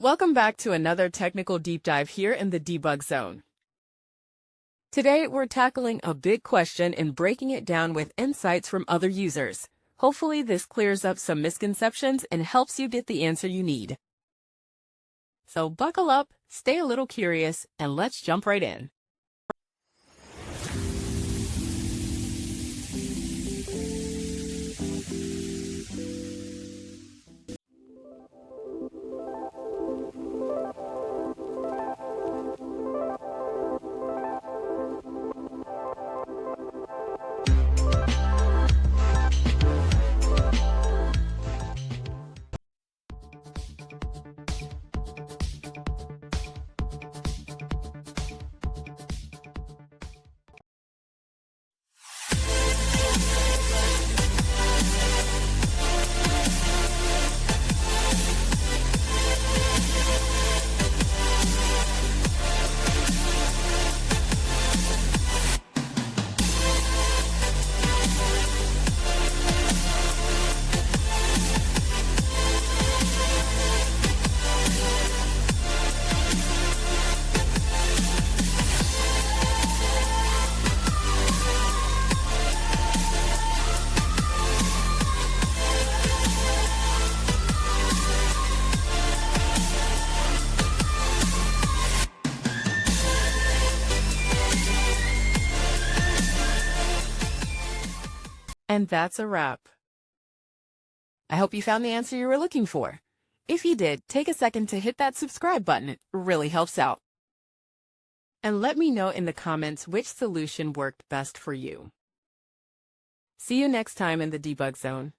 Welcome back to another technical deep dive here in the debug zone. Today, we're tackling a big question and breaking it down with insights from other users. Hopefully, this clears up some misconceptions and helps you get the answer you need. So buckle up, stay a little curious, and let's jump right in. And that's a wrap. I hope you found the answer you were looking for. If you did, take a second to hit that subscribe button. It really helps out. And let me know in the comments which solution worked best for you. See you next time in the debug zone.